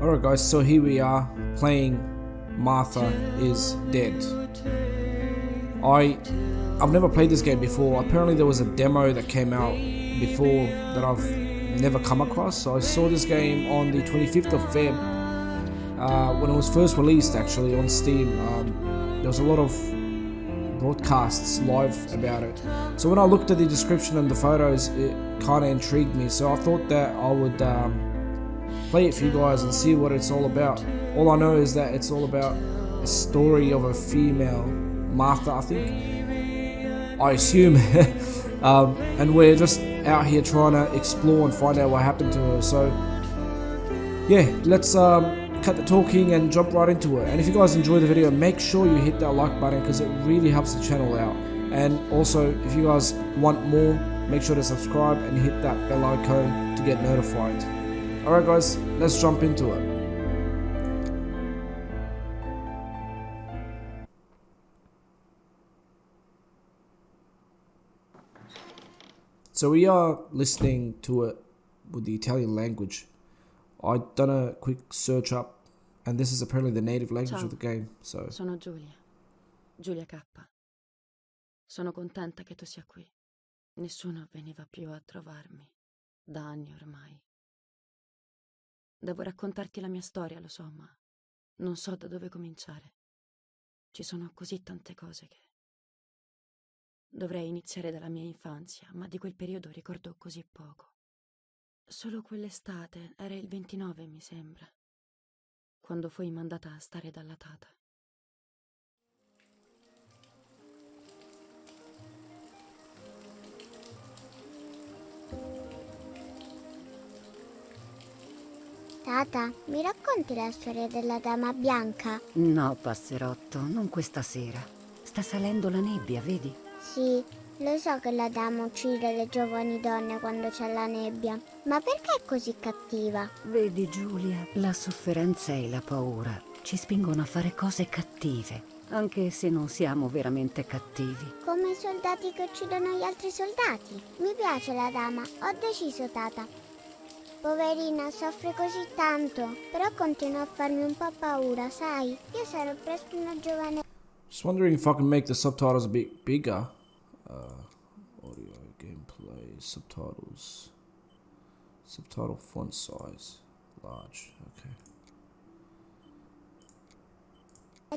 Alright guys, so here we are playing Martha is Dead. I've never played this game before. Apparently there was a demo that came out before that I've never come across. So I saw this game on the 25th of Feb when it was first released actually on Steam. There was a lot of broadcasts live about it. So when I looked at the description and the photos, it kind of intrigued me. So I thought that I would play it for you guys and see what it's all about. All I know is that it's all about a story of a female, Martha I think, I assume, and we're just out here trying to explore and find out what happened to her. So yeah, let's cut the talking and jump right into it. And if you guys enjoy the video, make sure you hit that like button because it really helps the channel out. And also, if you guys want more, make sure to subscribe and hit that bell icon to get notified. Alright guys, let's jump into it. So we are listening to it with the Italian language. I've done a quick search up, and this is apparently the native language of the game. So. Sono Giulia, Giulia K. Sono contenta che tu sia qui. Nessuno veniva più a trovarmi, da anni ormai. Devo raccontarti la mia storia, lo so, ma non so da dove cominciare. Ci sono così tante cose che... Dovrei iniziare dalla mia infanzia, ma di quel periodo ricordo così poco. Solo quell'estate, era il 29 mi sembra, quando fui mandata a stare dalla tata. Tata, mi racconti la storia della dama bianca? No, passerotto, non questa sera. Sta salendo la nebbia, vedi? Sì, lo so che la dama uccide le giovani donne quando c'è la nebbia, ma perché è così cattiva? Vedi, Giulia, la sofferenza e la paura ci spingono a fare cose cattive, anche se non siamo veramente cattivi. Come i soldati che uccidono gli altri soldati. Mi piace la dama, ho deciso, tata. Poverina, soffre così tanto, però continua a farmi un po' paura, sai? Io sarò presto una giovane... Just wondering if I can make the subtitles a bit bigger. Audio, gameplay, subtitles. Subtitle font size, large, okay.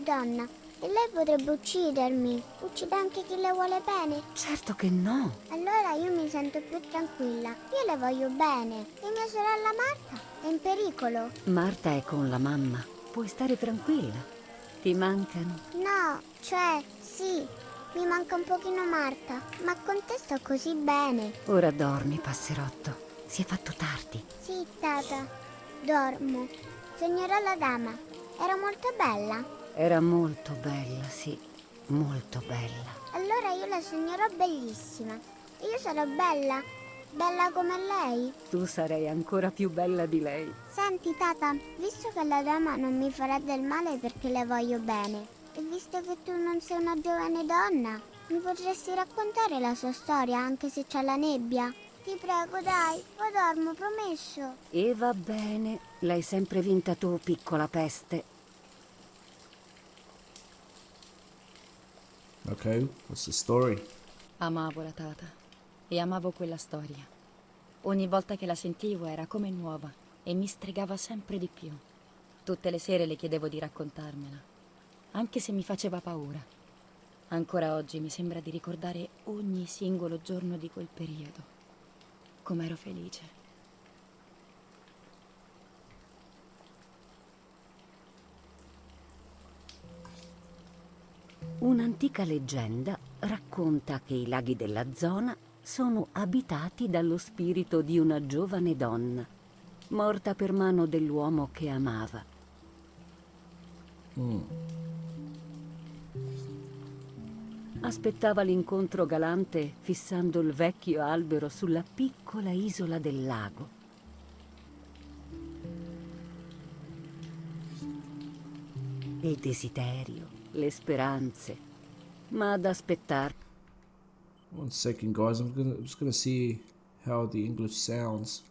donna, e lei potrebbe uccidermi. Uccide anche chi le vuole bene. Certo che no. Allora io mi sento più tranquilla. Io le voglio bene. E mia sorella Marta è in pericolo. Marta è con la mamma. Puoi stare tranquilla. Ti mancano? No, cioè, sì. Mi manca un pochino Marta, ma con te sto così bene. Ora dormi, passerotto. Si è fatto tardi. Sì, tata. Dormo. Sognerò la dama. Era molto bella? Era molto bella, sì. Molto bella. Allora io la sognerò bellissima. E io sarò bella. Bella come lei. Tu sarai ancora più bella di lei. Senti, tata, visto che la dama non mi farà del male perché le voglio bene, e visto che tu non sei una giovane donna, mi potresti raccontare la sua storia anche se c'è la nebbia? Ti prego, dai, o dormo, promesso. E va bene, l'hai sempre vinta tu, piccola peste. Okay, what's the story? Amavo la tata e amavo quella storia. Ogni volta che la sentivo era come nuova e mi stregava sempre di più. Tutte le sere le chiedevo di raccontarmela, anche se mi faceva paura. Ancora oggi mi sembra di ricordare ogni singolo giorno di quel periodo. Com'ero felice. Un'antica leggenda racconta che i laghi della zona sono abitati dallo spirito di una giovane donna, morta per mano dell'uomo che amava. Aspettava l'incontro galante fissando il vecchio albero sulla piccola isola del lago. Il desiderio, le speranze, ma ad aspettare. 1 second, guys. I'm just gonna see how the English sounds.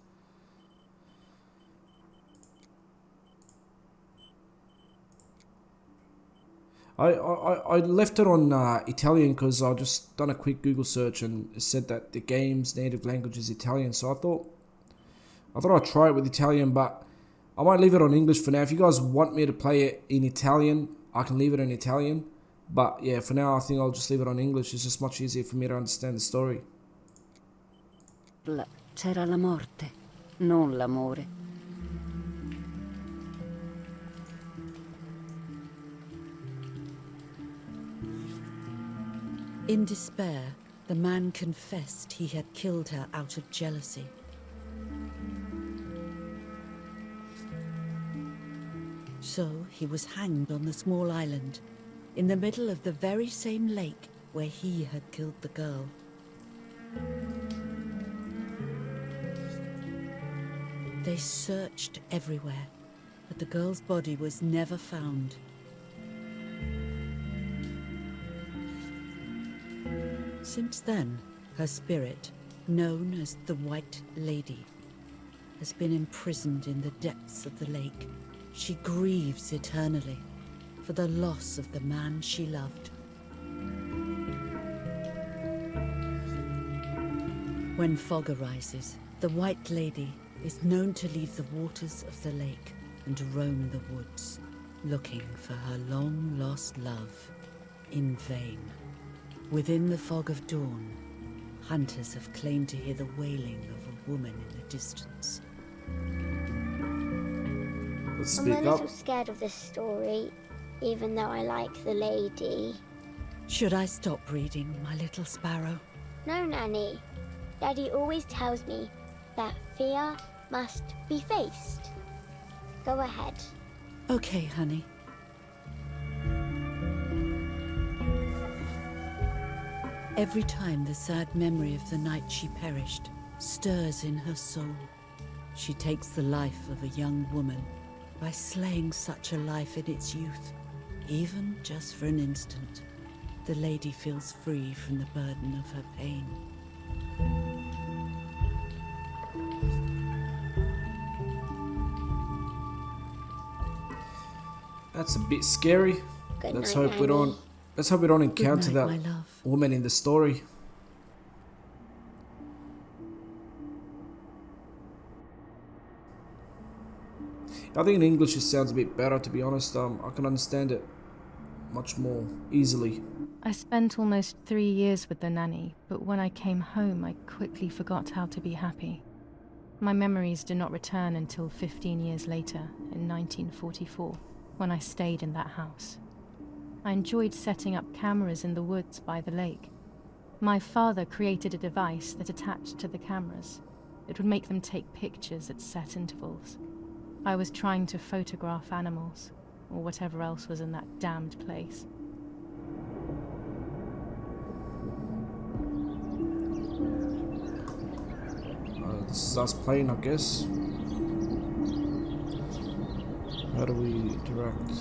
I left it on Italian because I just done a quick Google search and it said that the game's native language is Italian. So I thought I'd try it with Italian, but I might leave it on English for now. If you guys want me to play it in Italian, I can leave it in Italian. But yeah, for now I think I'll just leave it on English. It's just much easier for me to understand the story. C'era la morte, non l'amore. In despair, the man confessed he had killed her out of jealousy. So he was hanged on the small island, in the middle of the very same lake where he had killed the girl. They searched everywhere, but the girl's body was never found. Since then, her spirit, known as the White Lady, has been imprisoned in the depths of the lake. She grieves eternally for the loss of the man she loved. When fog arises, the White Lady is known to leave the waters of the lake and roam the woods, looking for her long-lost love in vain. Within the fog of dawn, hunters have claimed to hear the wailing of a woman in the distance. Let's I'm speak a little up. scared of this story, even though I like the lady. Should I stop reading, my little sparrow? No, Nanny. Daddy always tells me that fear must be faced. Go ahead. Okay, honey. Every time the sad memory of the night she perished stirs in her soul, she takes the life of a young woman by slaying such a life in its youth. Even just for an instant, the lady feels free from the burden of her pain. That's a bit scary. Good Let's night, hope we Nanny. don't. Let's hope we don't encounter Good night, that my love. woman in the story. I think in English it sounds a bit better, to be honest. I can understand it much more easily. I spent almost 3 years with the nanny, but when I came home, I quickly forgot how to be happy. My memories do not return until 15 years later, in 1944, when I stayed in that house. I enjoyed setting up cameras in the woods by the lake. My father created a device that attached to the cameras. It would make them take pictures at set intervals. I was trying to photograph animals, or whatever else was in that damned place. This is us playing, I guess. How do we interact?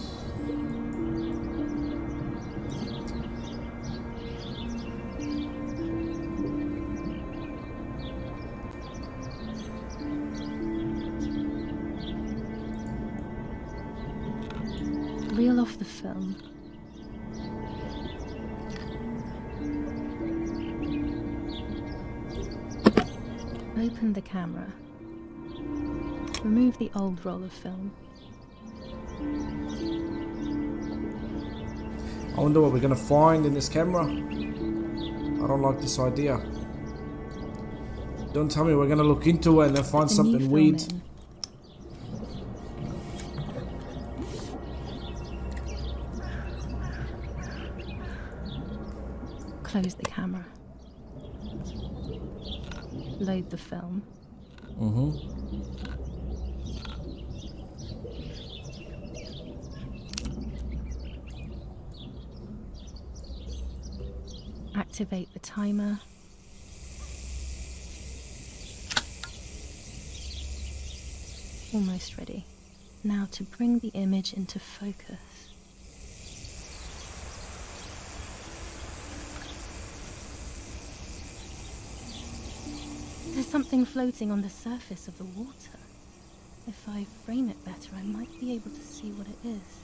Reel off the film. Open the camera. Remove the old roll of film. I wonder what we're gonna find in this camera. I don't like this idea. Don't tell me we're gonna look into it and then find Put the new something film weird. in. Close the camera. Load the film. Activate the timer. Almost ready. Now to bring the image into focus. There's something floating on the surface of the water. If I frame it better, I might be able to see what it is.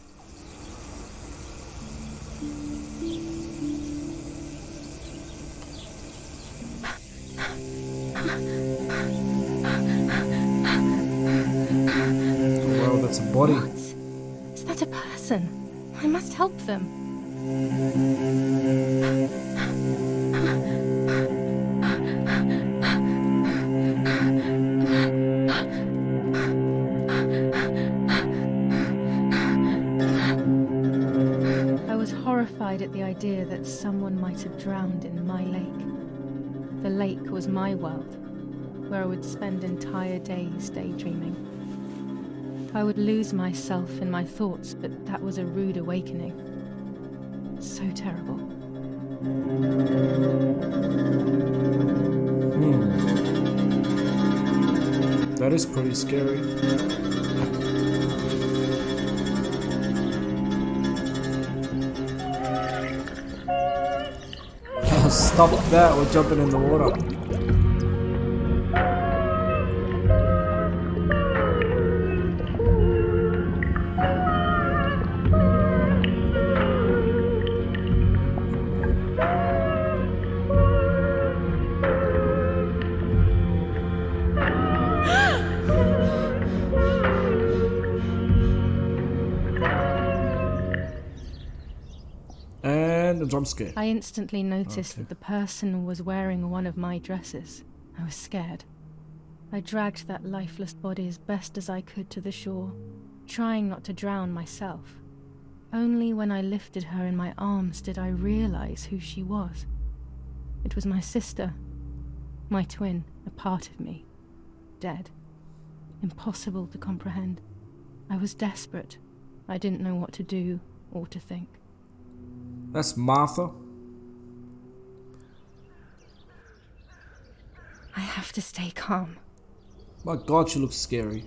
Well, that's a body. What? Is that a person? I must help them. I was horrified at the idea that someone might have drowned in my lake. The lake was my world, where I would spend entire days daydreaming. I would lose myself in my thoughts, but that was a rude awakening. So terrible. That is pretty scary. Stop that, we're jumping in the water. And a jump scare. I instantly noticed that the person was wearing one of my dresses. I was scared. I dragged that lifeless body as best as I could to the shore, trying not to drown myself. Only when I lifted her in my arms did I realize who she was. It was my sister, my twin, a part of me, dead. Impossible to comprehend. I was desperate. I didn't know what to do or to think. That's Martha. I have to stay calm. My God, she looks scary.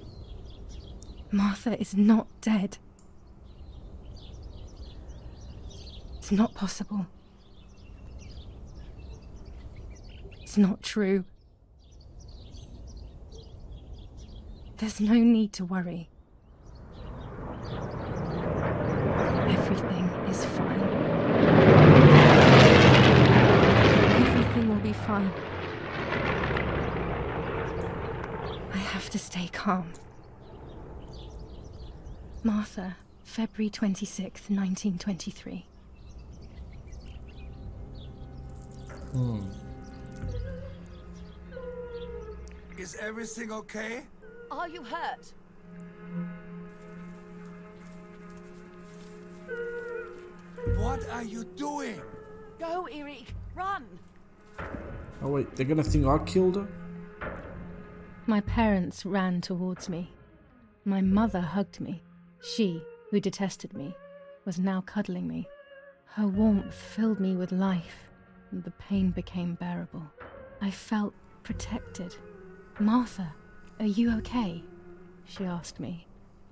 Martha is not dead. It's not possible. It's not true. There's no need to worry. Everything is fine. Everything will be fine. I have to stay calm. Martha, February 26th, 1923. Is everything okay? Are you hurt? What are you doing? Go, Eric, run! Oh wait, they're gonna think I killed her? My parents ran towards me. My mother hugged me. She, who detested me, was now cuddling me. Her warmth filled me with life, and the pain became bearable. I felt protected. Martha, are you okay? She asked me,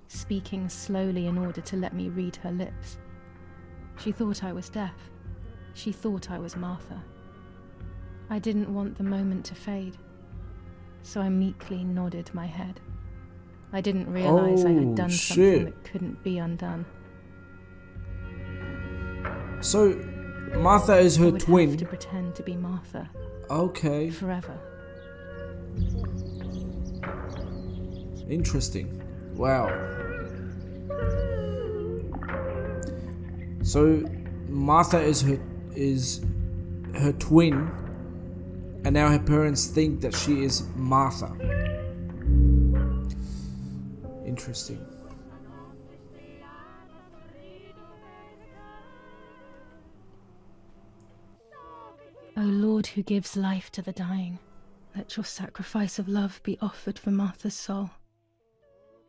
speaking slowly in order to let me read her lips. She thought I was deaf. She thought I was Martha. I didn't want the moment to fade, so I meekly nodded my head. I didn't realize I had done something that couldn't be undone. So, Martha is her I would twin. have to pretend to be Martha. Okay. Forever. Interesting. Wow. So Martha is her twin, and now her parents think that she is Martha. Interesting. O Lord, who gives life to the dying, let your sacrifice of love be offered for Martha's soul.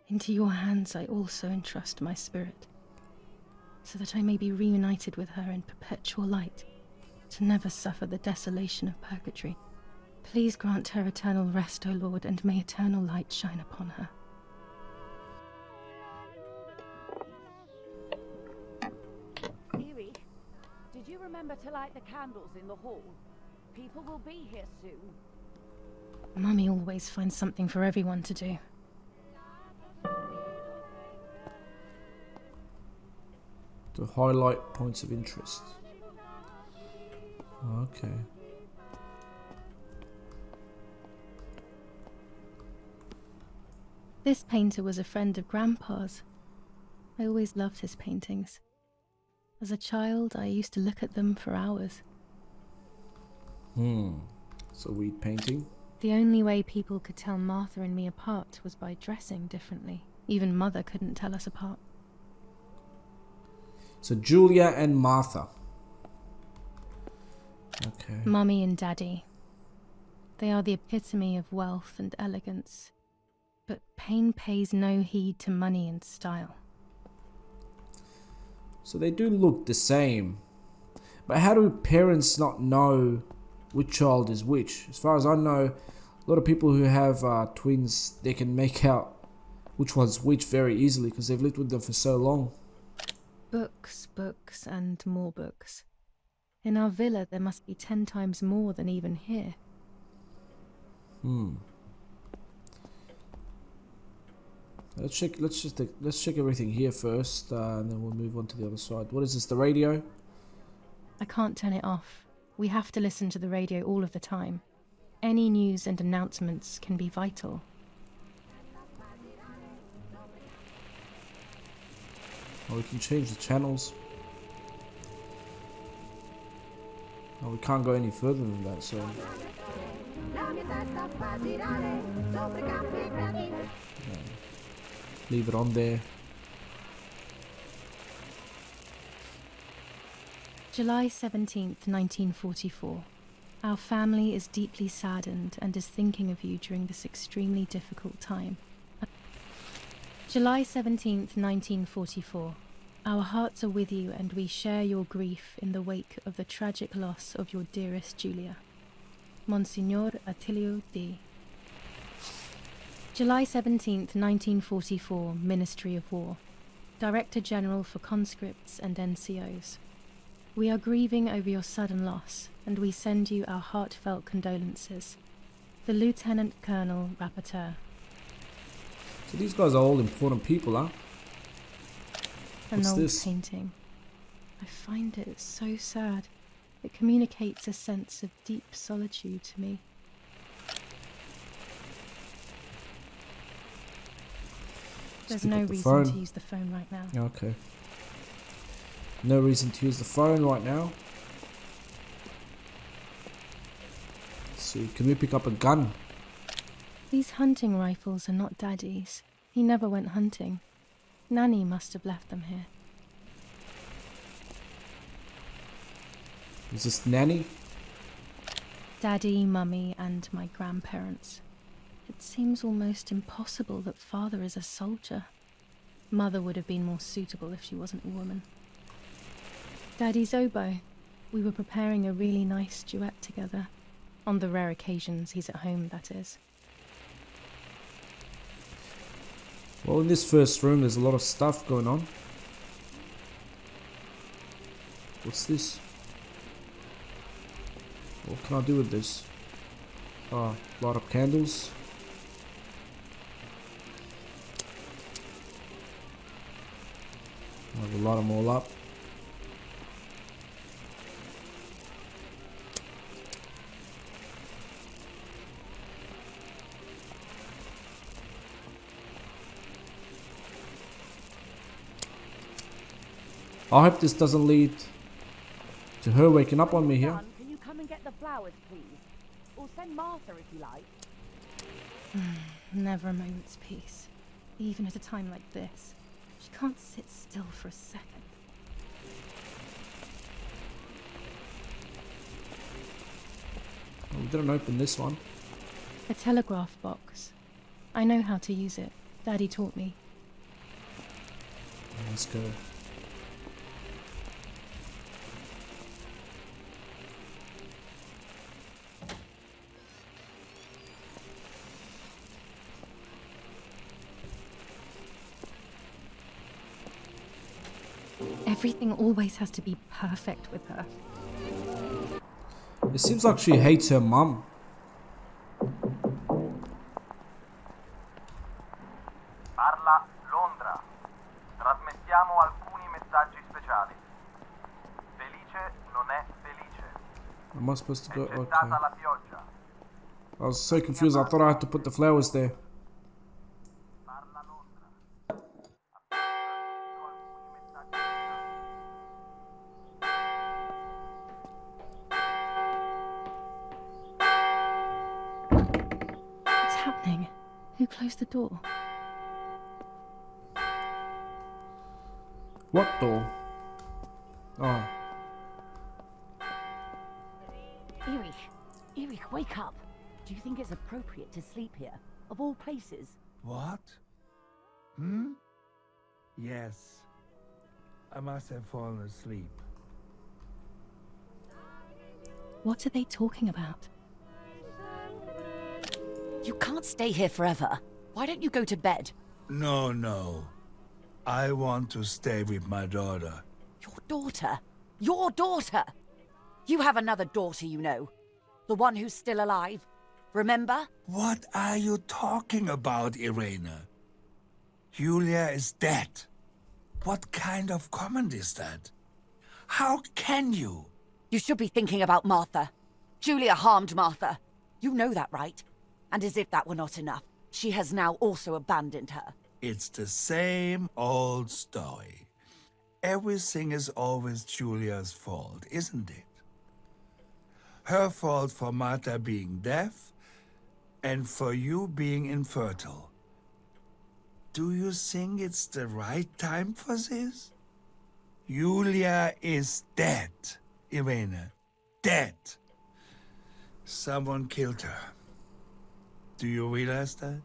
Into your hands I also entrust my spirit, so that I may be reunited with her in perpetual light, to never suffer the desolation of purgatory. Please grant her eternal rest, O Lord, and may eternal light shine upon her. Eric, did you remember to light the candles in the hall? People will be here soon. Mummy always finds something for everyone to do. To highlight points of interest. Okay. This painter was a friend of Grandpa's. I always loved his paintings. As a child, I used to look at them for hours. So weed painting. The only way people could tell Martha and me apart was by dressing differently. Even Mother couldn't tell us apart. So Julia and Martha. Okay. Mummy and Daddy. They are the epitome of wealth and elegance. But pain pays no heed to money and style. So they do look the same. But how do parents not know which child is which? As far as I know, a lot of people who have twins, they can make out which one's which very easily because they've lived with them for so long. Books, books, and more books. In our villa, there must be 10 times more than even here. Let's check everything here first, and then we'll move on to the other side. What is this? The radio? I can't turn it off. We have to listen to the radio all of the time. Any news and announcements can be vital. Oh, we can change the channels. Oh, we can't go any further than that, so... Leave it on there. July 17th, 1944. Our family is deeply saddened and is thinking of you during this extremely difficult time. July 17th, 1944. Our hearts are with you and we share your grief in the wake of the tragic loss of your dearest Julia. Monsignor Attilio D. July 17th, 1944, Ministry of War. Director General for Conscripts and NCOs. We are grieving over your sudden loss, and we send you our heartfelt condolences. The Lieutenant Colonel Rapporteur. So these guys are all important people, huh? An What's old this? painting. I find it so sad. It communicates a sense of deep solitude to me. There's pick no up the reason phone. to use the phone right now. Okay. No reason to use the phone right now. Let's see, can we pick up a gun? These hunting rifles are not Daddy's. He never went hunting. Nanny must have left them here. Is this Nanny? Daddy, Mummy, and my grandparents. It seems almost impossible that Father is a soldier. Mother would have been more suitable if she wasn't a woman. Daddy's oboe. We were preparing a really nice duet together. On the rare occasions he's at home, that is. Well, in this first room, there's a lot of stuff going on. What's this? What can I do with this? Light up candles. I will light them all up. I hope this doesn't lead to her waking up on me here. Son, can you come and get the flowers, please? Or send Martha if you like. Never a moment's peace. Even at a time like this. She can't sit still for a second. Oh, we didn't open this one. A telegraph box. I know how to use it. Daddy taught me. Let's go. Everything always has to be perfect with her. It seems like she hates her mum. Parla Londra. Trasmettiamo alcuni messaggi speciali. ufficiali. Felice non è felice. Am I supposed to go? È Okay. gettata la pioggia. I was so confused. I thought I had to put the flowers there. Parla Londra. Appena alcuni messaggi. What's happening? Who closed the door? What door? Oh. Erich, wake up. Do you think it's appropriate to sleep here, of all places? What? Yes. I must have fallen asleep. What are they talking about? You can't stay here forever. Why don't you go to bed? No. I want to stay with my daughter. Your daughter? Your daughter? You have another daughter, you know. The one who's still alive. Remember? What are you talking about, Irene? Guillia is dead. What kind of comment is that? How can you? You should be thinking about Martha. Julia harmed Martha. You know that, right? And as if that were not enough, she has now also abandoned her. It's the same old story. Everything is always Julia's fault, isn't it? Her fault for Martha being deaf, and for you being infertile. Do you think it's the right time for this? Julia is dead, Irene. Dead. Someone killed her. Do you realize that?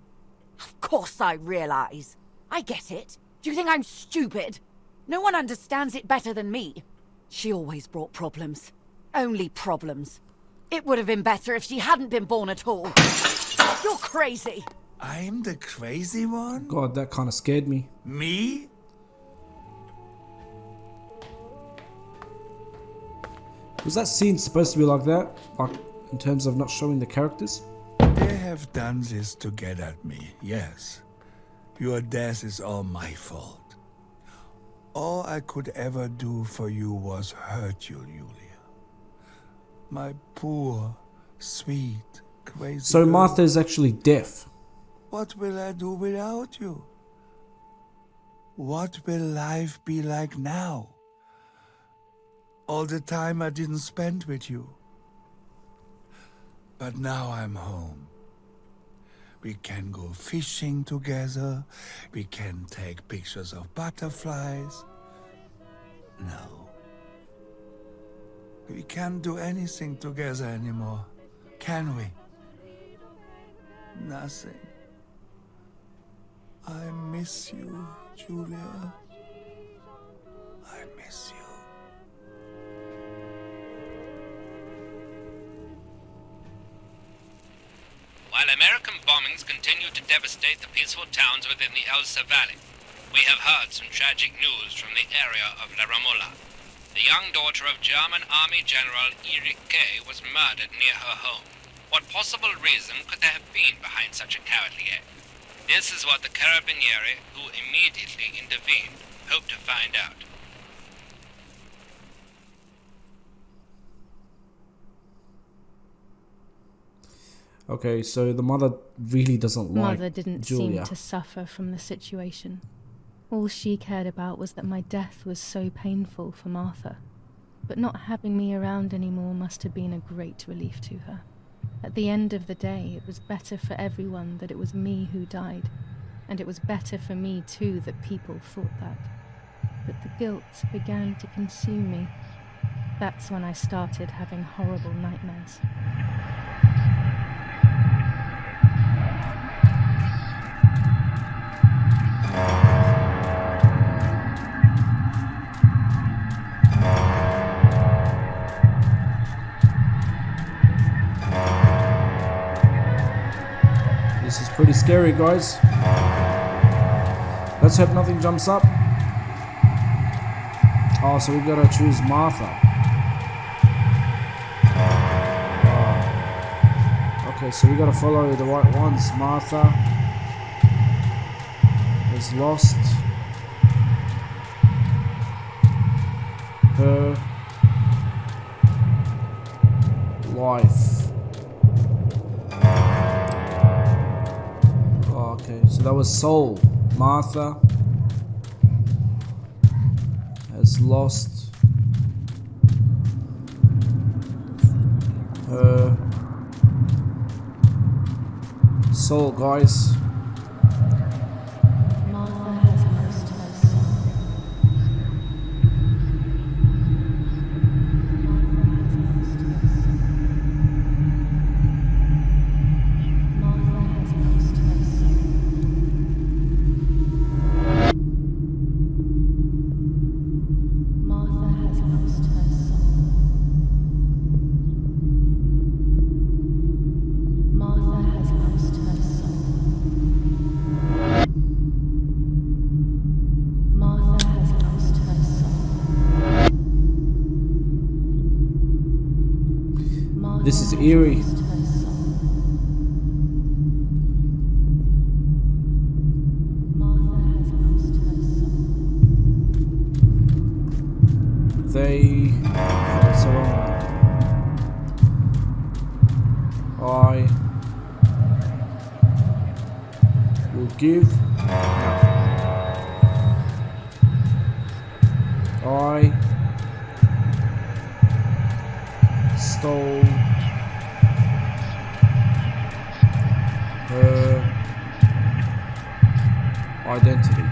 Of course I realize. I get it. Do you think I'm stupid? No one understands it better than me. She always brought problems. Only problems. It would have been better if she hadn't been born at all. You're crazy. I'm the crazy one? God, that kind of scared me. Me? Was that scene supposed to be like that? Like, in terms of not showing the characters? They have done this to get at me, yes. Your death is all my fault. All I could ever do for you was hurt you, Julia. My poor, sweet, crazy So girl. Martha is actually deaf. What will I do without you? What will life be like now? All the time I didn't spend with you. But now I'm home. We can go fishing together. We can take pictures of butterflies. No. We can't do anything together anymore, can we? Nothing. I miss you, Julia. I miss you. While American bombings continue to devastate the peaceful towns within the Elsa Valley, we have heard some tragic news from the area of La Ramola. The young daughter of German Army General Erich K. was murdered near her home. What possible reason could there have been behind such a cowardly act? This is what the Carabinieri, who immediately intervened, hope to find out. Okay, so the mother really doesn't like Mother didn't Julia. seem to suffer from the situation. All she cared about was that my death was so painful for Martha. But not having me around anymore must have been a great relief to her. At the end of the day, it was better for everyone that it was me who died. And it was better for me too that people thought that. But the guilt began to consume me. That's when I started having horrible nightmares. This is pretty scary, guys. Let's hope nothing jumps up. Oh, so we gotta choose Martha. Oh. Okay, so we gotta follow the right ones. Martha is lost. her life. Oh, okay, so that was soul. Martha has lost her soul, guys. Martha has lost her soul. Martha has lost her soul. Martha has lost her soul. Martha has lost her soul. Martha has lost her soul. Martha This is eerie. has lost her soul. Martha has lost her soul. They. That's the wrong one. I will give. I stole her identity.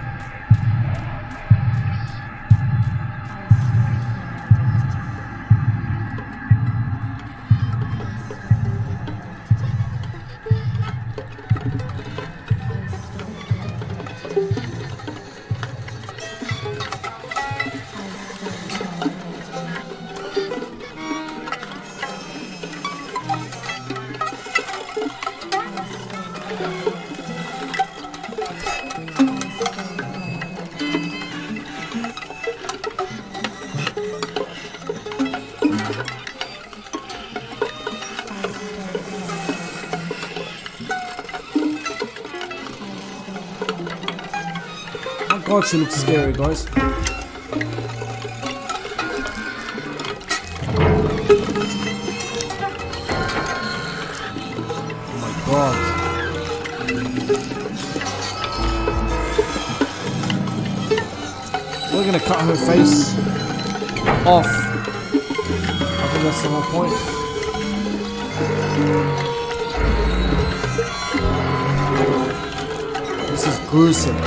Oh god, she looks scary, guys. Oh my god. We're gonna cut her face off. I think that's the whole point. This is gruesome.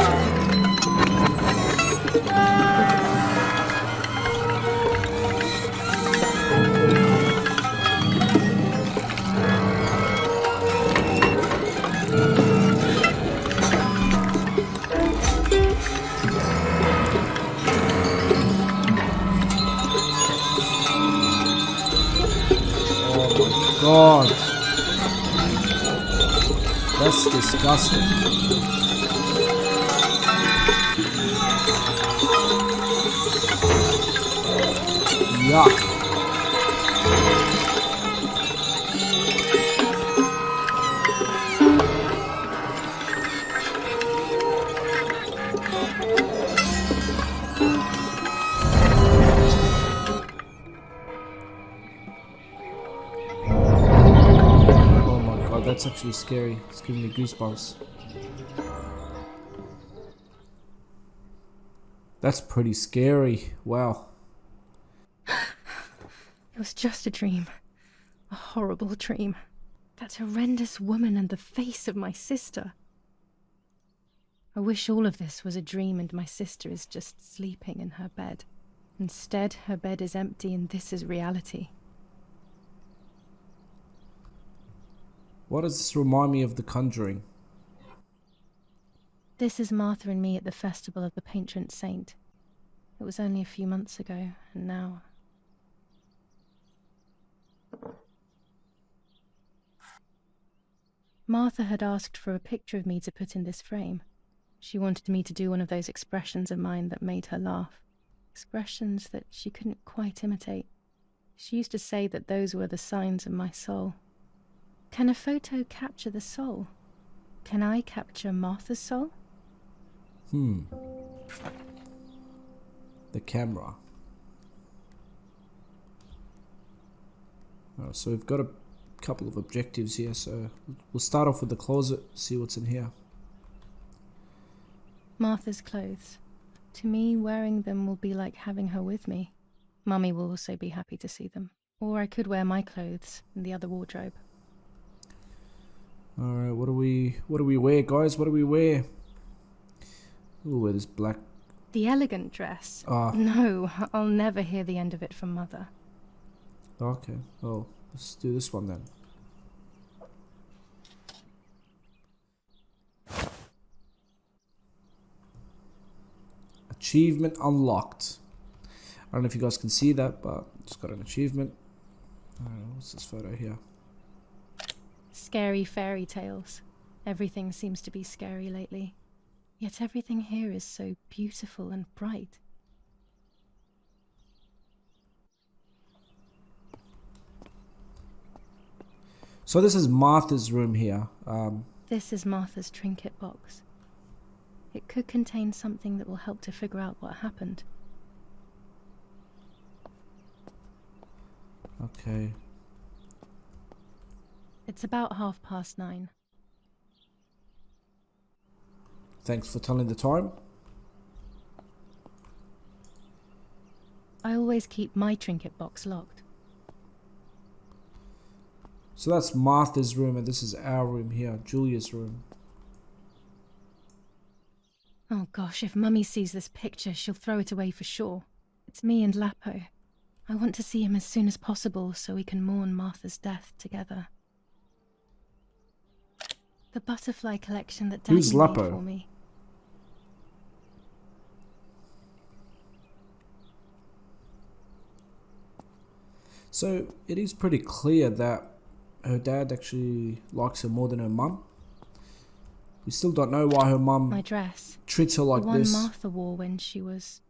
God, that's disgusting. Yuck. That's actually scary. It's giving me goosebumps. That's pretty scary. Wow. It was just a dream. A horrible dream. That horrendous woman and the face of my sister. I wish all of this was a dream and my sister is just sleeping in her bed. Instead, her bed is empty and this is reality. Why does this remind me of The Conjuring? This is Martha and me at the festival of the patron saint. It was only a few months ago, and now... Martha had asked for a picture of me to put in this frame. She wanted me to do one of those expressions of mine that made her laugh. Expressions that she couldn't quite imitate. She used to say that those were the signs of my soul. Can a photo capture the soul? Can I capture Martha's soul? The camera. Alright, so we've got a couple of objectives here, so we'll start off with the closet, see what's in here. Martha's clothes. To me, wearing them will be like having her with me. Mummy will also be happy to see them. Or I could wear my clothes in the other wardrobe. Alright, what do we wear, guys? What do we wear? We'll wear this black. The elegant dress? Ah. No, I'll never hear the end of it from Mother. Okay, well, let's do this one then. Achievement unlocked. I don't know if you guys can see that, but just got an achievement. I don't know, what's this photo here? Scary fairy tales. Everything seems to be scary lately. Yet everything here is so beautiful and bright. So this is Martha's room here. This is Martha's trinket box. It could contain something that will help to figure out what happened. Okay. It's about 9:30. Thanks for telling the time. I always keep my trinket box locked. So that's Martha's room, and this is our room here, Julia's room. Oh gosh, if Mummy sees this picture, she'll throw it away for sure. It's me and Lapo. I want to see him as soon as possible so we can mourn Martha's death together. The butterfly collection that Daddy Who's made Lapo? for me. So it is pretty clear that her dad actually likes her more than her mum. We still don't know why her mum My dress. treats her like The one this. Martha wore when she was...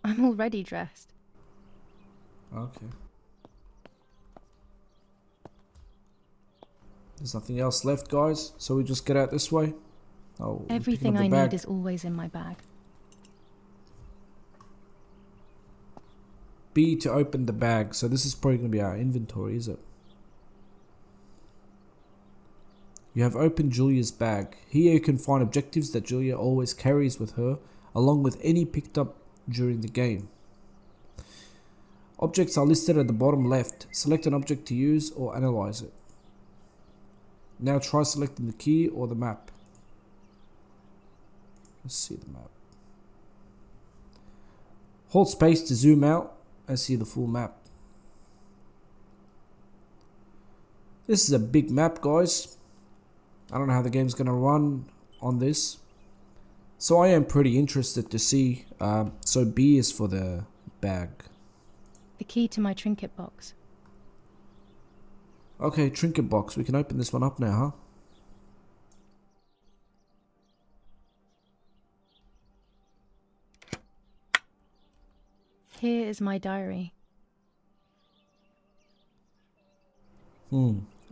I'm already dressed. Okay. There's nothing else left, guys, so we just get out this way. Oh, Everything I need is always in my bag. B to open the bag. So this is probably going to be our inventory, is it? You have opened Julia's bag. Here you can find objectives that Julia always carries with her, along with any picked up during the game. Objects are listed at the bottom left. Select an object to use or analyze it. Now try selecting the key or the map. Let's see the map. Hold space to zoom out and see the full map. This is a big map, guys. I don't know how the game's going to run on this. So I am pretty interested to see. So B is for the bag. The key to my trinket box. Okay, trinket box. We can open this one up now, huh? Here is my diary.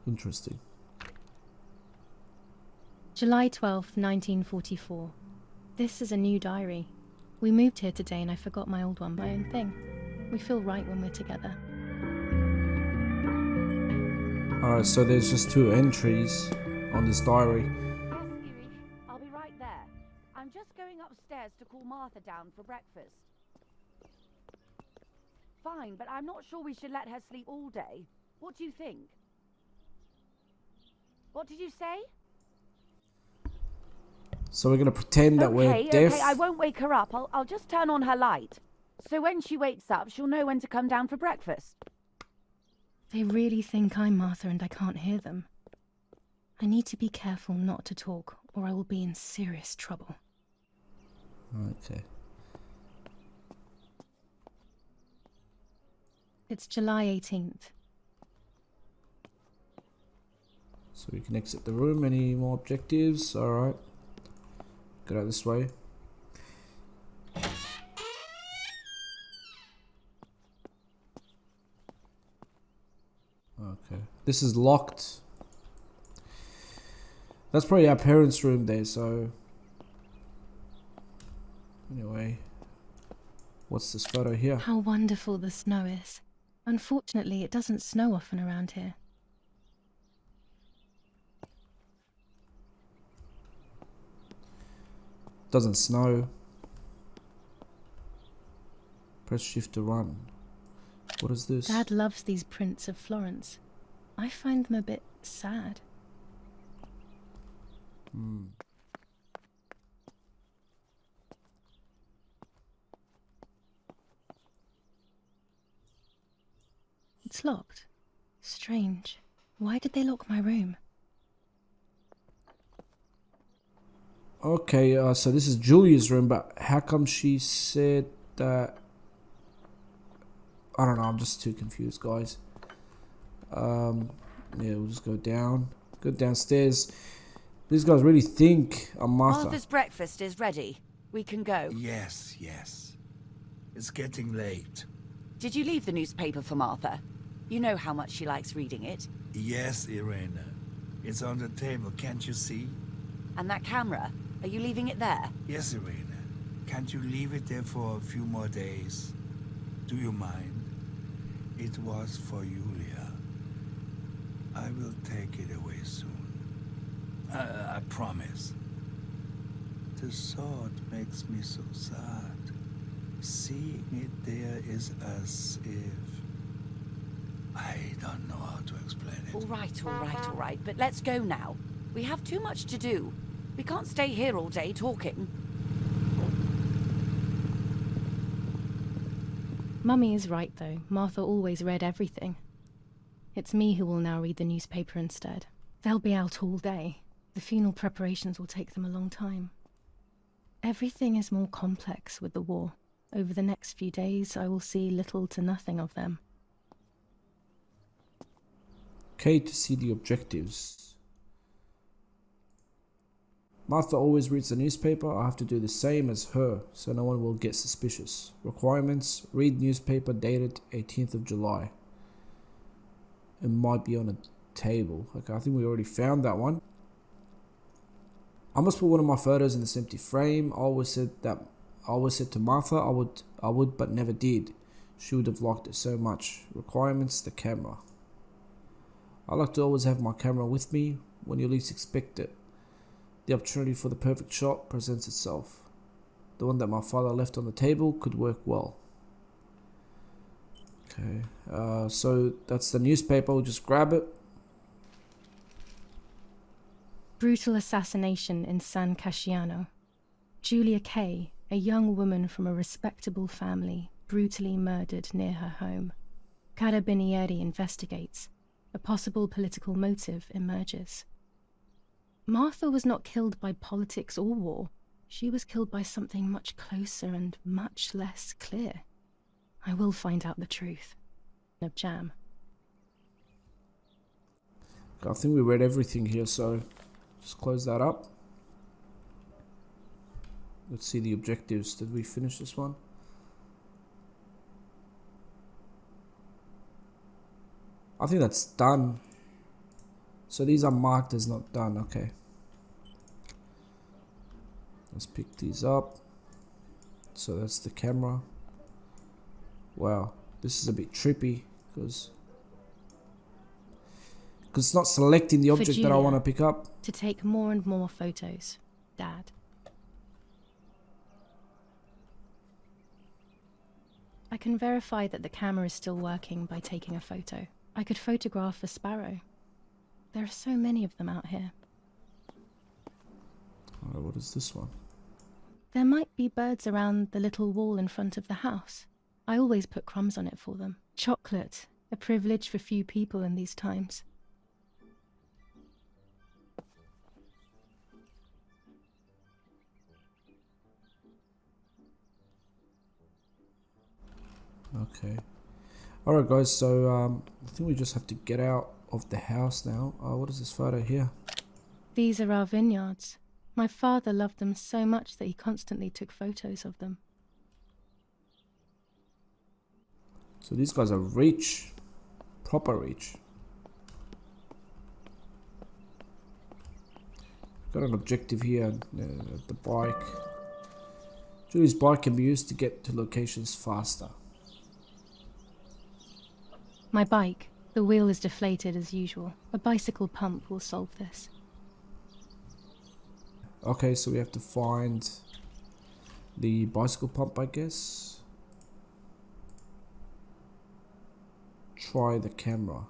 Interesting. July 12th, 1944. This is a new diary. We moved here today and I forgot my old one, my own thing. We feel right when we're together. Alright, so there's just 2 entries on this diary. Yes, Irish, I'll be right there. I'm just going upstairs to call Martha down for breakfast. Fine, but I'm not sure we should let her sleep all day. What do you think? What did you say? So we're gonna pretend that we're deaf. Okay, I won't wake her up. I'll just turn on her light. So when she wakes up, she'll know when to come down for breakfast. They really think I'm Martha and I can't hear them. I need to be careful not to talk or I will be in serious trouble. Okay. It's July 18th. So we can exit the room. Any more objectives? Alright. Get out this way. Okay. This is locked. That's probably our parents' room there, so... Anyway. What's this photo here? How wonderful the snow is. Unfortunately, it doesn't snow often around here. Doesn't snow. Press shift to run. What is this? Dad loves these prints of Florence. I find them a bit sad. It's locked. Strange. Why did they lock my room? Okay, so this is Julia's room, but how come she said that... I don't know, I'm just too confused, guys. Yeah, we'll just go down. Go downstairs. These guys really think I'm Martha. Martha's breakfast is ready. We can go. Yes, yes. It's getting late. Did you leave the newspaper for Martha? You know how much she likes reading it. Yes, Irena. It's on the table, can't you see? And that camera, are you leaving it there? Yes, Irena. Can't you leave it there for a few more days? Do you mind? It was for Julia. I will take it away soon. I promise. The thought makes me so sad. Seeing it there is as if... I don't know how to explain it. All right, but let's go now. We have too much to do. We can't stay here all day talking. Mummy is right, though. Martha always read everything. It's me who will now read the newspaper instead. They'll be out all day. The funeral preparations will take them a long time. Everything is more complex with the war. Over the next few days, I will see little to nothing of them. Okay, to see the objectives. Martha always reads the newspaper. I have to do the same as her, so no one will get suspicious. Requirements: read newspaper dated 18th of July. It might be on a table. Okay, I think we already found that one. I must put one of my photos in this empty frame. I always said to Martha I would, but never did. She would have liked it so much. Requirements: the camera. I like to always have my camera with me when you least expect it. The opportunity for the perfect shot presents itself. The one that my father left on the table could work well. Okay, so that's the newspaper. We'll just grab it. Brutal assassination in San Casciano. Giulia Kay, a young woman from a respectable family, brutally murdered near her home. Carabinieri investigates. A possible political motive emerges. Martha was not killed by politics or war. She was killed by something much closer and much less clear. I will find out the truth. Of jam. I think we read everything here, so just close that up. Let's see the objectives. Did we finish this one? I think that's done. So these are marked as not done. Okay. Let's pick these up. So that's the camera. Wow. This is a bit trippy because it's not selecting the object that I want to pick up. To take more and more photos, Dad. I can verify that the camera is still working by taking a photo. I could photograph a sparrow. There are so many of them out here. Oh, what is this one? There might be birds around the little wall in front of the house. I always put crumbs on it for them. Chocolate, a privilege for few people in these times. Okay. Alright guys, so I think we just have to get out of the house now. What is this photo here? These are our vineyards. My father loved them so much that he constantly took photos of them. So these guys are rich. Proper rich. Got an objective here. The bike. Julie's bike can be used to get to locations faster. My bike. The wheel is deflated as usual. A bicycle pump will solve this. Okay, so we have to find the bicycle pump, I guess. Try the camera.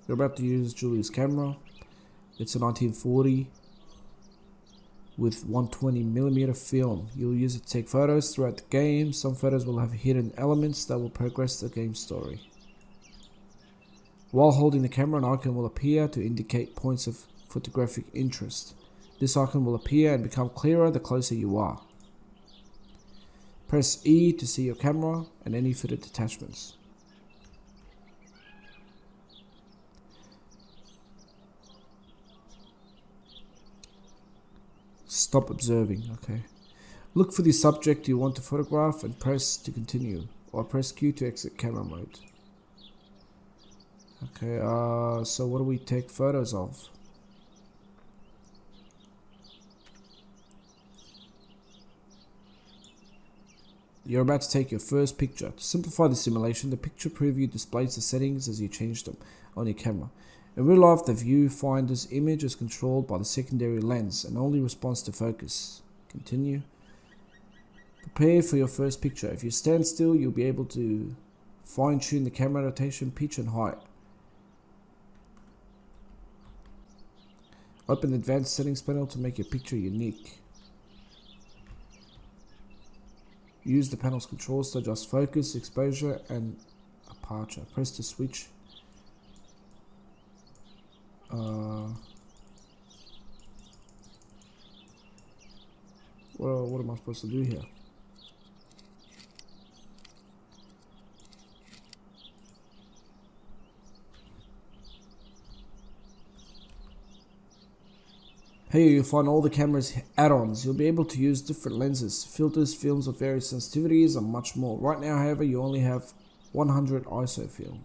You're about to use Julie's camera. It's a 1940 with 120mm film. You'll use it to take photos throughout the game. Some photos will have hidden elements that will progress the game story. While holding the camera, an icon will appear to indicate points of photographic interest. This icon will appear and become clearer the closer you are. Press E to see your camera and any fitted attachments. Stop observing, okay. Look for the subject you want to photograph and press to continue, or press Q to exit camera mode. Okay, so what do we take photos of? You're about to take your first picture. To simplify the simulation, the picture preview displays the settings as you change them on your camera. In real life, the viewfinder's image is controlled by the secondary lens and only responds to focus. Continue. Prepare for your first picture. If you stand still, you'll be able to fine-tune the camera rotation, pitch and height. Open the advanced settings panel to make your picture unique. Use the panel's controls to adjust focus, exposure and aperture. Press to switch. What am I supposed to do here? Here you'll find all the camera's add-ons. You'll be able to use different lenses, filters, films of various sensitivities and much more. Right now, however, you only have 100 ISO film.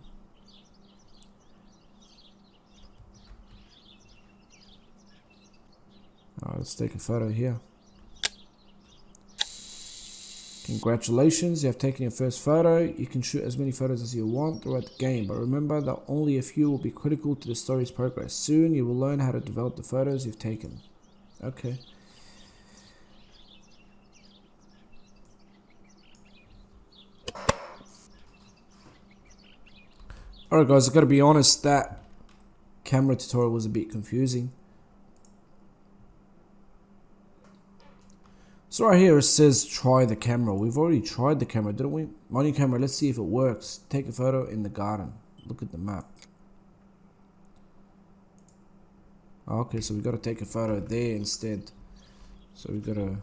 Alright, let's take a photo here. Congratulations, you have taken your first photo. You can shoot as many photos as you want throughout the game, but remember that only a few will be critical to the story's progress. Soon you will learn how to develop the photos you've taken. Okay. Alright guys, I gotta be honest, that camera tutorial was a bit confusing. So right here it says try the camera. We've already tried the camera, didn't we? My new camera, let's see if it works. Take a photo in the garden. Look at the map. Okay, so we gotta take a photo there instead. So we gotta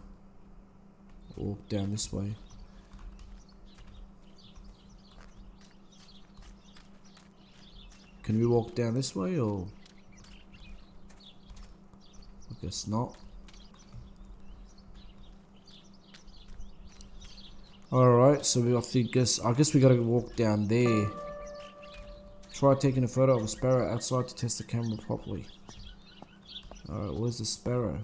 walk down this way. Can we walk down this way or? I guess not. Alright, so I guess we gotta walk down there. Try taking a photo of a sparrow outside to test the camera properly. Alright, where's the sparrow?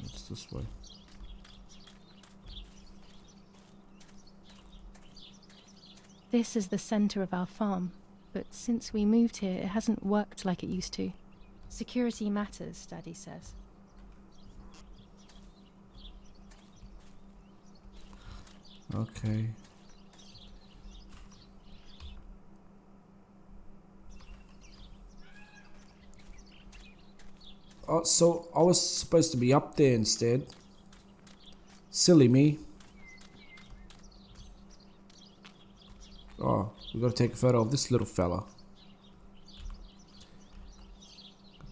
It's this way. This is the center of our farm. But since we moved here, it hasn't worked like it used to. Security matters, Daddy says. Okay. Oh, so I was supposed to be up there instead. Silly me. Oh, we gotta take a photo of this little fella.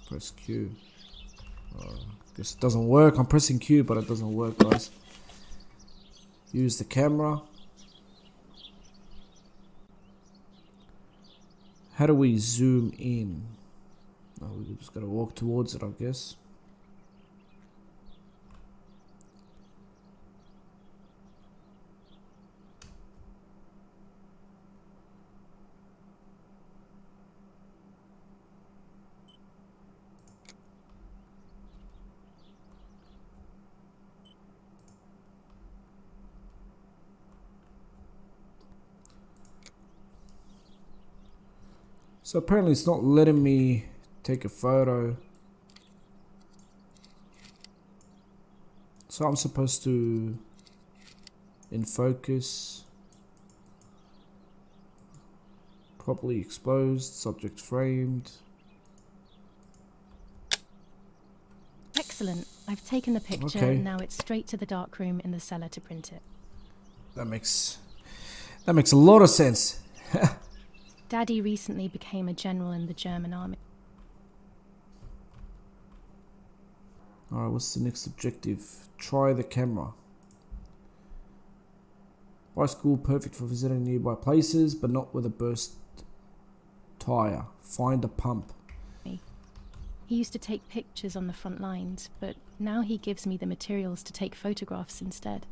Press Q. Guess it doesn't work. I'm pressing Q, but it doesn't work, guys. Use the camera. How do we zoom in? Oh, we just gotta walk towards it, I guess. So apparently it's not letting me take a photo. So I'm supposed to, in focus, properly exposed, subject framed. Excellent. I've taken the picture. Okay. Now it's straight to the darkroom in the cellar to print it. That makes a lot of sense. Daddy recently became a general in the German army. Alright, what's the next objective? Try the camera. High school, perfect for visiting nearby places, but not with a burst tire. Find a pump. He used to take pictures on the front lines, but now he gives me the materials to take photographs instead.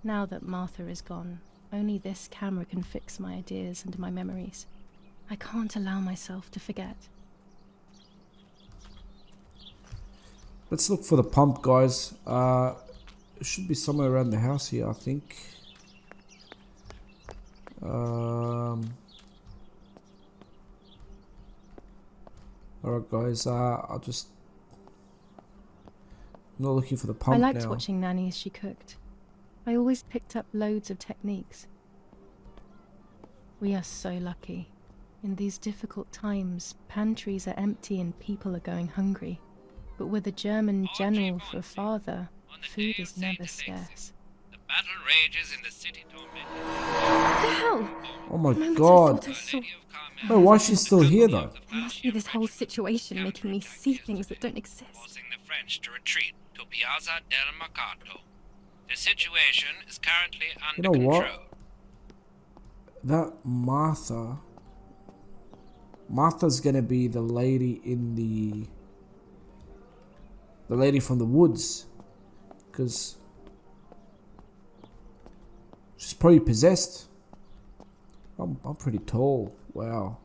Now that Martha is gone, only this camera can fix my ideas and my memories. I can't allow myself to forget. Let's look for the pump, guys. It should be somewhere around the house here, I think. Alright, guys. I'm not looking for the pump now. I liked watching Nanny as she cooked. I always picked up loads of techniques. We are so lucky. In these difficult times, pantries are empty and people are going hungry. But with a German general for a father, food is never scarce. The battle rages in the city tormented. What the hell? Oh my The moment god. I thought I saw... Wait, why is she still here though? It must be this whole situation making me see things that don't exist. Forcing the French to retreat to Piazza del Mercato. The situation is currently under You know control. what? That Martha's gonna be the lady in the lady from the woods, because she's probably possessed. I'm pretty tall. Wow.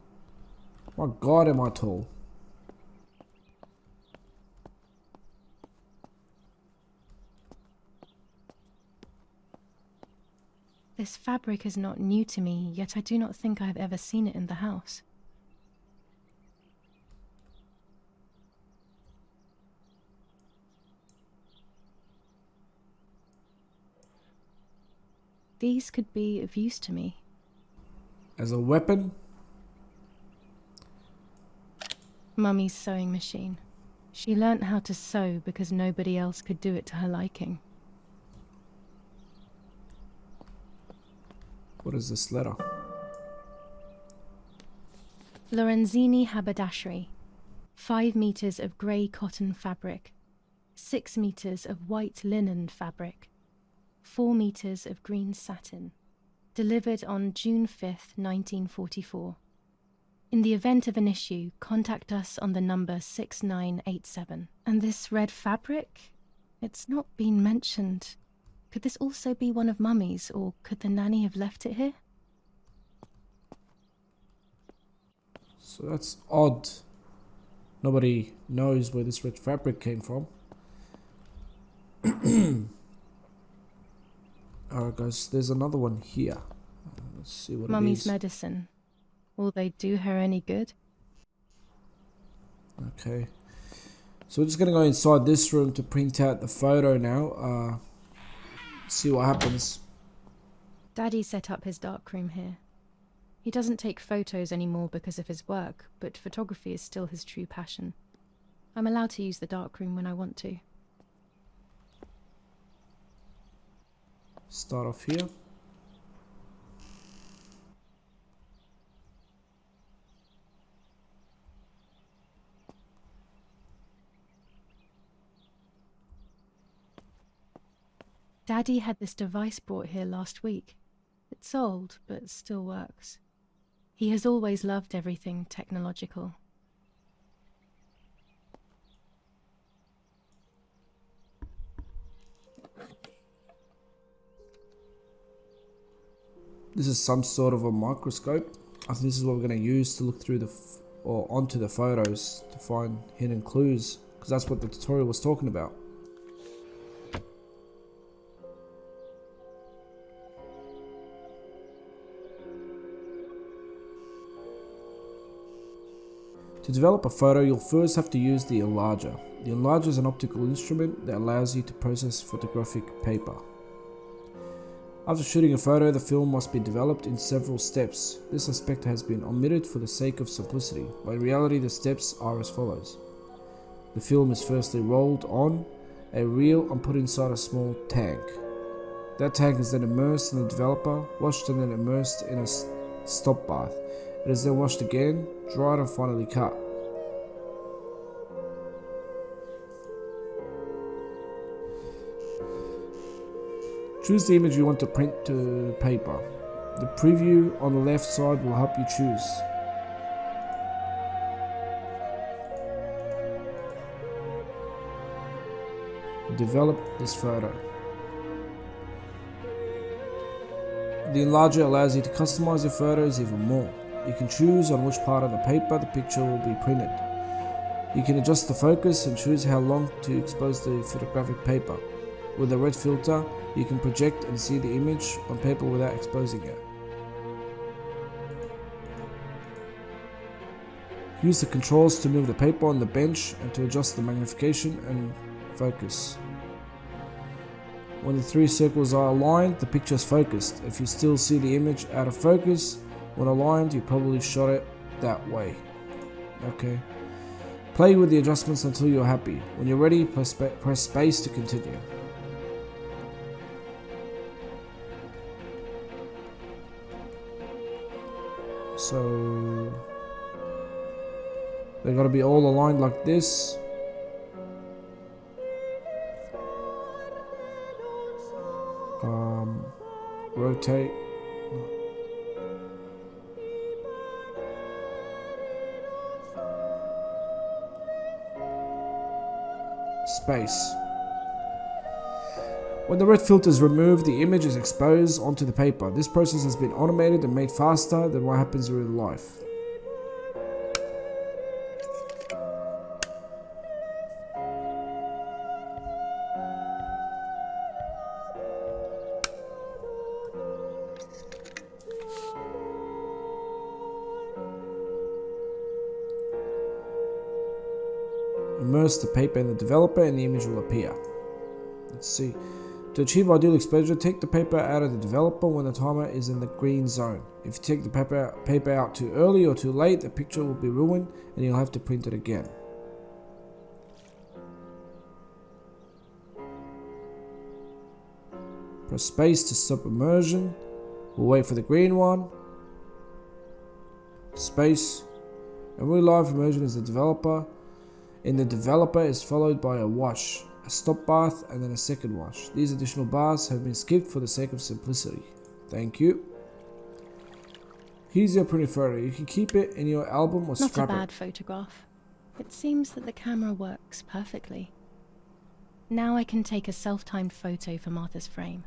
My god, am I tall. This fabric is not new to me, yet I do not think I have ever seen it in the house. These could be of use to me. As a weapon? Mummy's sewing machine. She learnt how to sew because nobody else could do it to her liking. What is this letter? Lorenzini haberdashery. 5 meters of grey cotton fabric. 6 meters of white linen fabric. 4 meters of green satin. Delivered on June 5th, 1944. In the event of an issue, contact us on the number 6987. And this red fabric? It's not been mentioned. Could this also be one of Mummy's, or could the nanny have left it here? So that's odd. Nobody knows where this red fabric came from. Alright guys, there's another one here. Let's see what Mummy's it is. medicine. Will they do her any good? Okay. So we're just going to go inside this room to print out the photo now. See what happens. Daddy set up his darkroom here. He doesn't take photos anymore because of his work, but photography is still his true passion. I'm allowed to use the darkroom when I want to. Start off here. Daddy had this device brought here last week. It's old, but still works. He has always loved everything technological. This is some sort of a microscope. I think this is what we're going to use to look through or onto the photos to find hidden clues, because that's what the tutorial was talking about. To develop a photo, you'll first have to use the enlarger. The enlarger is an optical instrument that allows you to process photographic paper. After shooting a photo, the film must be developed in several steps. This aspect has been omitted for the sake of simplicity, but in reality the steps are as follows. The film is firstly rolled on a reel and put inside a small tank. That tank is then immersed in the developer, washed and then immersed in a stop bath. It is then washed again, dried and finally cut. Choose the image you want to print to paper. The preview on the left side will help you choose. Develop this photo. The enlarger allows you to customize your photos even more. You can choose on which part of the paper the picture will be printed. You can adjust the focus and choose how long to expose the photographic paper. With a red filter, you can project and see the image on paper without exposing it. Use the controls to move the paper on the bench and to adjust the magnification and focus. When the three circles are aligned, the picture is focused. If you still see the image out of focus, when aligned, you probably shot it that way. Okay. Play with the adjustments until you're happy. When you're ready, press space to continue. So they gotta be all aligned like this. Rotate. Space. When the red filter is removed, the image is exposed onto the paper. This process has been automated and made faster than what happens in real life. Immerse the paper in the developer and the image will appear. Let's see. To achieve ideal exposure, take the paper out of the developer when the timer is in the green zone. If you take the paper out too early or too late, the picture will be ruined and you'll have to print it again. Press space to stop immersion. We'll wait for the green one. Space. And real live immersion is the developer. In the developer is followed by a wash, a stop bath, and then a second wash. These additional baths have been skipped for the sake of simplicity. Thank you. Here's your printed photo. You can keep it in your album or scrap it. Not a bad photograph. It seems that the camera works perfectly. Now I can take a self-timed photo for Martha's frame.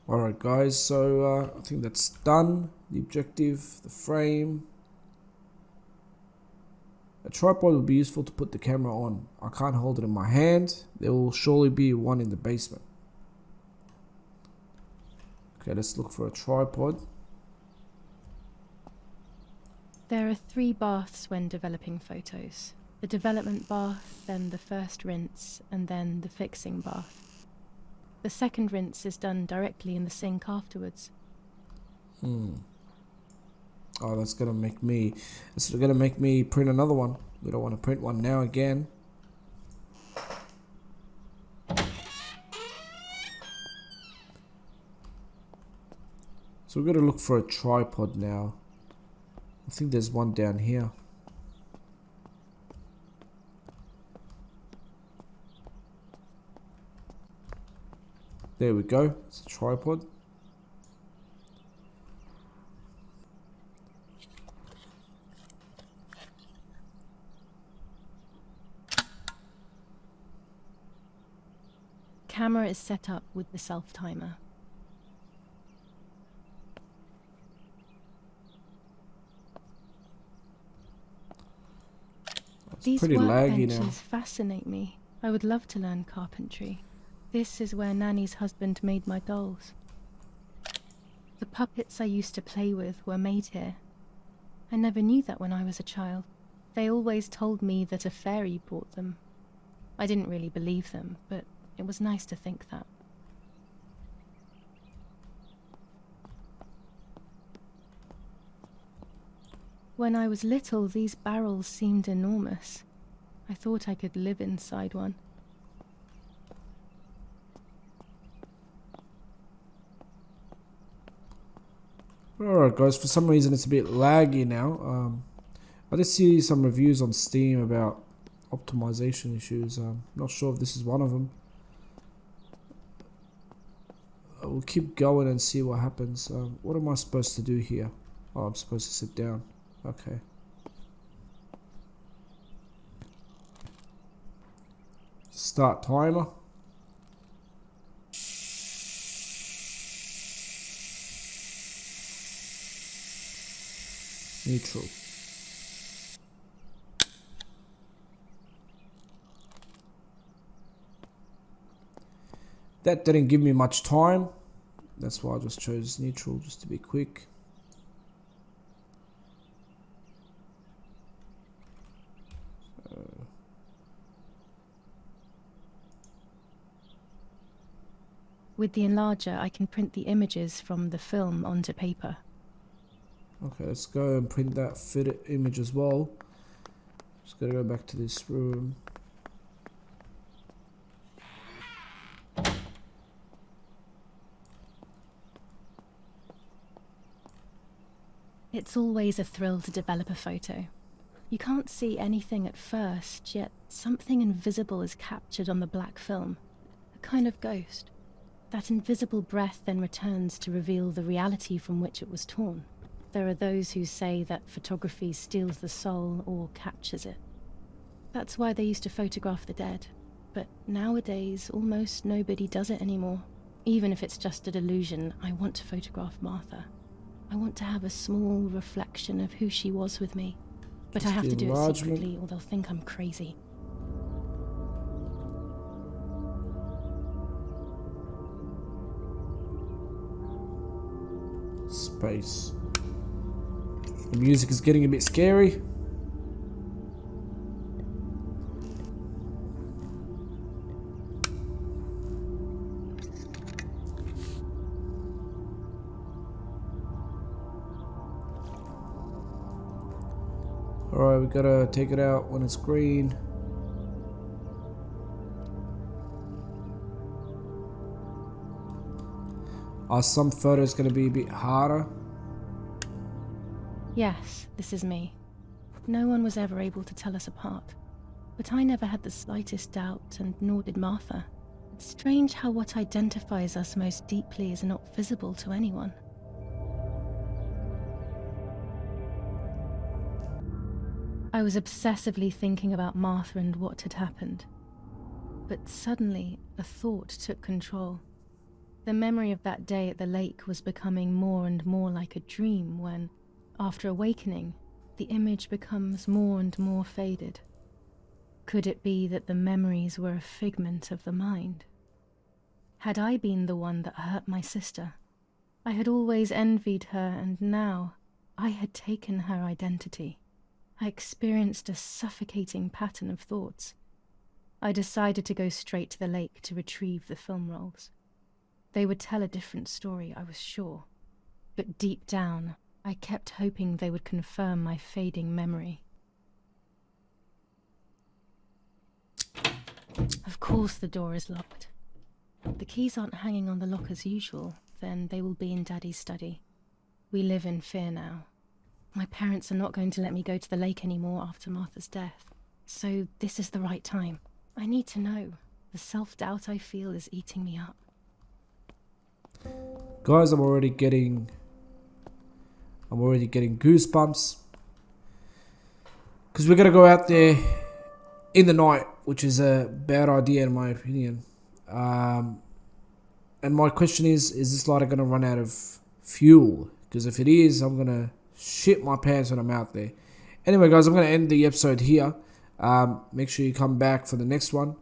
Alright guys, so I think that's done. The objective, the frame. A tripod would be useful to put the camera on. I can't hold it in my hand. There will surely be one in the basement. Okay, let's look for a tripod. There are 3 baths when developing photos. The development bath, then the first rinse, and then the fixing bath. The second rinse is done directly in the sink afterwards. Oh, that's gonna make me print another one. We don't want to print one now again. So we're gonna look for a tripod now. I think there's one down here. There we go. It's a tripod. Camera is set up with the self-timer. These pretty laggy now. workbenches fascinate me. I would love to learn carpentry. This is where Nanny's husband made my dolls. The puppets I used to play with were made here. I never knew that when I was a child. They always told me that a fairy brought them. I didn't really believe them, but it was nice to think that. When I was little, these barrels seemed enormous. I thought I could live inside one. Alright guys, for some reason it's a bit laggy now. I did see some reviews on Steam about optimization issues. Not sure if this is one of them. We'll keep going and see what happens. What am I supposed to do here? Oh, I'm supposed to sit down. Okay. Start timer. Neutral. That didn't give me much time. That's why I just chose neutral, just to be quick. With the enlarger, I can print the images from the film onto paper. Okay, let's go and print that fit image as well. Just gotta go back to this room. It's always a thrill to develop a photo. You can't see anything at first, yet something invisible is captured on the black film. A kind of ghost. That invisible breath then returns to reveal the reality from which it was torn. There are those who say that photography steals the soul or captures it. That's why they used to photograph the dead. But nowadays, almost nobody does it anymore. Even if it's just a delusion, I want to photograph Martha. I want to have a small reflection of who she was with me. But I have to do it secretly or they'll think I'm crazy. Space. The music is getting a bit scary. Alright, we gotta take it out when it's green. Are some photos going to be a bit harder? Yes, this is me. No one was ever able to tell us apart. But I never had the slightest doubt, and nor did Martha. It's strange how what identifies us most deeply is not visible to anyone. I was obsessively thinking about Martha and what had happened. But suddenly, a thought took control. The memory of that day at the lake was becoming more and more like a dream when, after awakening, the image becomes more and more faded. Could it be that the memories were a figment of the mind? Had I been the one that hurt my sister? I had always envied her, and now I had taken her identity. I experienced a suffocating pattern of thoughts. I decided to go straight to the lake to retrieve the film rolls. They would tell a different story, I was sure. But deep down, I kept hoping they would confirm my fading memory. Of course the door is locked. The keys aren't hanging on the lock as usual, then they will be in Daddy's study. We live in fear now. My parents are not going to let me go to the lake anymore after Martha's death. So this is the right time. I need to know. The self-doubt I feel is eating me up. Guys, I'm already getting goosebumps. Because we're going to go out there in the night, which is a bad idea in my opinion. And my question is this lighter going to run out of fuel? Because if it is, I'm going to shit my pants when I'm out there. Anyway, guys, I'm going to end the episode here. Make sure you come back for the next one,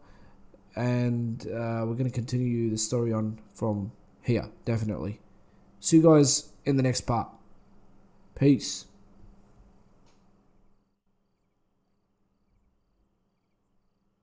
and we're going to continue the story on from here, definitely. See you guys in the next part. Peace.